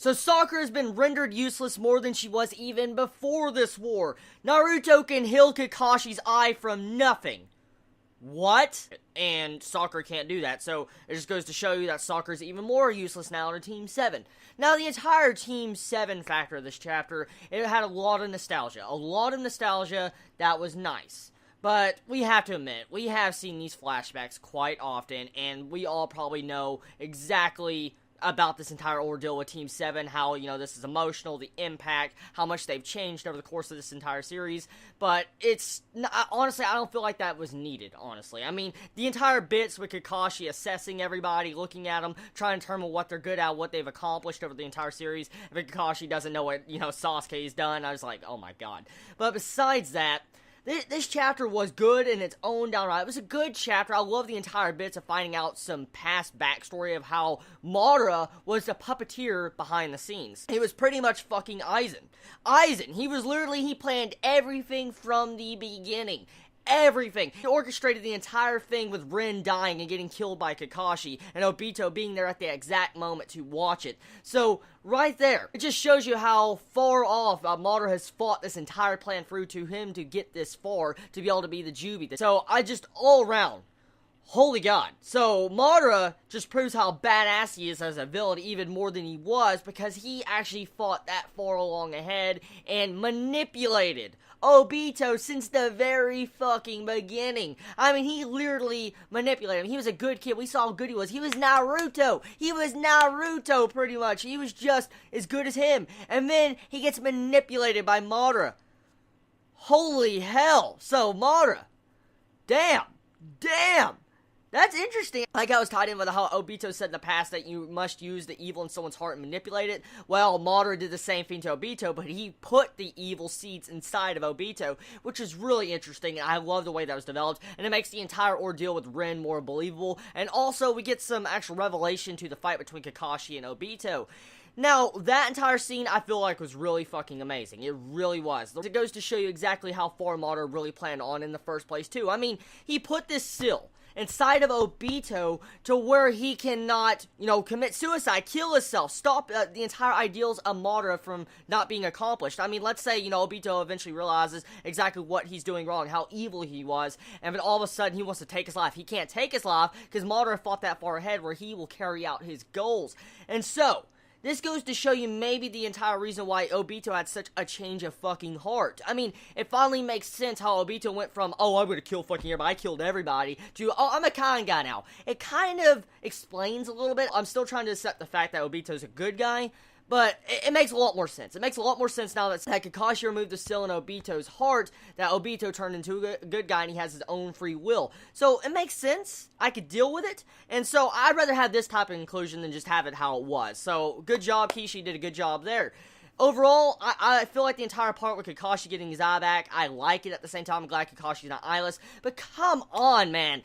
So Sakura has been rendered useless more than she was even before this war. Naruto can heal Kakashi's eye from nothing. What? And Sakura can't do that, so it just goes to show you that Sakura's even more useless now to Team 7. Now, the entire Team 7 factor of this chapter, it had a lot of nostalgia. A lot of nostalgia that was nice. But we have to admit, we have seen these flashbacks quite often, and we all probably know exactly about this entire ordeal with Team 7, how, this is emotional, the impact, how much they've changed over the course of this entire series, but honestly, I don't feel like that was needed, honestly. I mean, the entire bits with Kakashi assessing everybody, looking at them, trying to determine what they're good at, what they've accomplished over the entire series, if Kakashi doesn't know what, Sasuke's done, I was like, oh my god. But besides that, this chapter was good in its own downright. It was a good chapter. I love the entire bits of finding out some past backstory of how Madara was the puppeteer behind the scenes. He was pretty much fucking Aizen. He planned everything from the beginning. Everything. He orchestrated the entire thing with Rin dying and getting killed by Kakashi, and Obito being there at the exact moment to watch it. So, right there, it just shows you how far off Madara has fought this entire plan through to him to get this far, to be able to be the Chibi. So, all around, holy god. So, Madara just proves how badass he is as a villain even more than he was, because he actually fought that far along ahead and manipulated Obito since the very fucking beginning. I mean, he literally manipulated him. He was a good kid. We saw how good he was. He was Naruto. Pretty much. He was just as good as him. And then he gets manipulated by Madara. Holy hell. So, Madara. Damn. That's interesting. Like I was tied in with how Obito said in the past that you must use the evil in someone's heart and manipulate it. Well, Madara did the same thing to Obito, but he put the evil seeds inside of Obito, which is really interesting, and I love the way that was developed, and it makes the entire ordeal with Rin more believable, and also we get some actual revelation to the fight between Kakashi and Obito. Now, that entire scene, I feel like, was really fucking amazing. It really was. It goes to show you exactly how far Madara really planned on in the first place, too. I mean, he put this seal inside of Obito to where he cannot, commit suicide, kill himself, stop the entire ideals of Madara from not being accomplished. I mean, let's say, Obito eventually realizes exactly what he's doing wrong, how evil he was, and then all of a sudden he wants to take his life. He can't take his life because Madara fought that far ahead where he will carry out his goals. And so, this goes to show you maybe the entire reason why Obito had such a change of fucking heart. I mean, it finally makes sense how Obito went from, oh, I'm gonna kill fucking everybody, I killed everybody, to, oh, I'm a kind guy now. It kind of explains a little bit. I'm still trying to accept the fact that Obito's a good guy, but it makes a lot more sense. It makes a lot more sense now that Kakashi removed the seal in Obito's heart, that Obito turned into a good guy and he has his own free will. So, it makes sense. I could deal with it. And so, I'd rather have this type of conclusion than just have it how it was. So, good job, Kishi did a good job there. Overall, I feel like the entire part with Kakashi getting his eye back, I like it. At the same time, I'm glad Kakashi's not eyeless. But come on, man.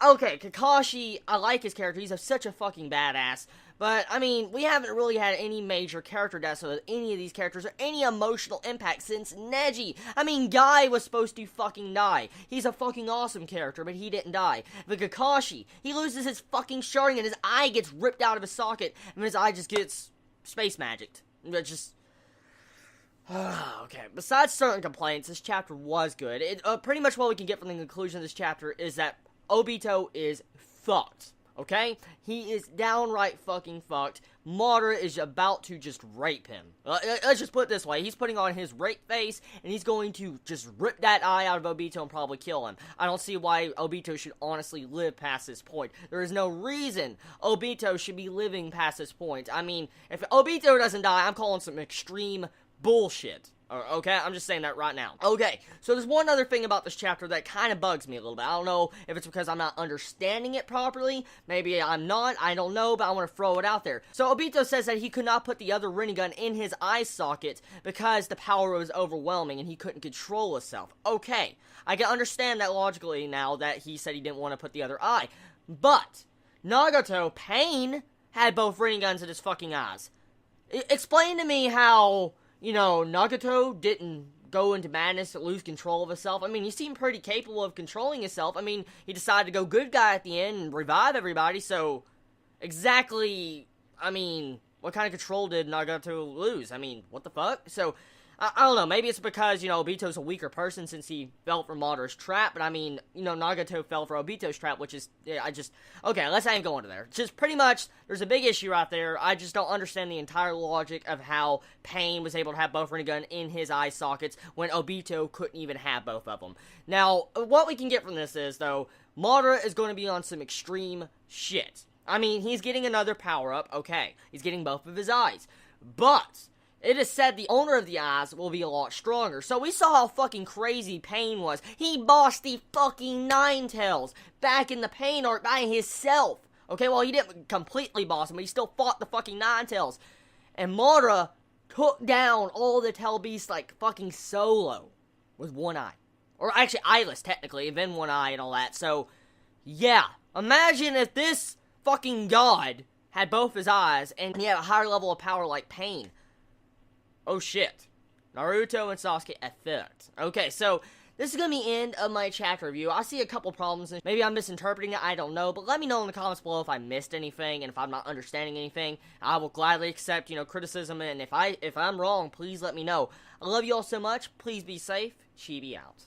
Okay, Kakashi, I like his character. He's such a fucking badass. But, I mean, we haven't really had any major character deaths with any of these characters or any emotional impact since Neji. I mean, Guy was supposed to fucking die. He's a fucking awesome character, but he didn't die. But Kakashi, he loses his fucking sharding and his eye gets ripped out of his socket, and his eye just gets space magicked. Okay, besides certain complaints, this chapter was good. Pretty much what we can get from the conclusion of this chapter is that Obito is fucked. Okay? He is downright fucking fucked. Madara is about to just rape him. Let's just put it this way. He's putting on his rape face, and he's going to just rip that eye out of Obito and probably kill him. I don't see why Obito should honestly live past this point. There is no reason Obito should be living past this point. I mean, if Obito doesn't die, I'm calling some extreme bullshit. Okay, I'm just saying that right now. Okay, so there's one other thing about this chapter that kind of bugs me a little bit. I don't know if it's because I'm not understanding it properly. Maybe I'm not. I don't know, but I want to throw it out there. So Obito says that he could not put the other Rinnegan in his eye socket because the power was overwhelming and he couldn't control himself. Okay, I can understand that logically now that he said he didn't want to put the other eye. But Nagato, Pain, had both Rinnegans in his fucking eyes. Explain to me how, Nagato didn't go into madness to lose control of himself. I mean, he seemed pretty capable of controlling himself. I mean, he decided to go good guy at the end and revive everybody, so exactly, what kind of control did Nagato lose? I mean, what the fuck? So, I don't know, maybe it's because, Obito's a weaker person since he fell for Madara's trap, but I mean, Nagato fell for Obito's trap, which is, okay, let's not even go into there. Just pretty much, there's a big issue right there. I just don't understand the entire logic of how Pain was able to have both Rinnegan in his eye sockets when Obito couldn't even have both of them. Now, what we can get from this is, though, Madara is going to be on some extreme shit. I mean, he's getting another power-up, okay. He's getting both of his eyes. But it is said the owner of the eyes will be a lot stronger. So we saw how fucking crazy Pain was. He bossed the fucking Nine-Tails back in the Pain arc by himself. Okay, well, he didn't completely boss him, but he still fought the fucking Nine-Tails. And Madara took down all the Tail Beasts like fucking solo with one eye. Or actually eyeless, technically, and then one eye and all that. So, yeah. Imagine if this fucking god had both his eyes and he had a higher level of power like Pain. Oh shit. Naruto and Sasuke at first. Okay, so this is going to be the end of my chapter review. I see a couple problems. Maybe I'm misinterpreting it, I don't know. But let me know in the comments below if I missed anything and if I'm not understanding anything. I will gladly accept, criticism. And if I'm wrong, please let me know. I love you all so much. Please be safe. Chibi out.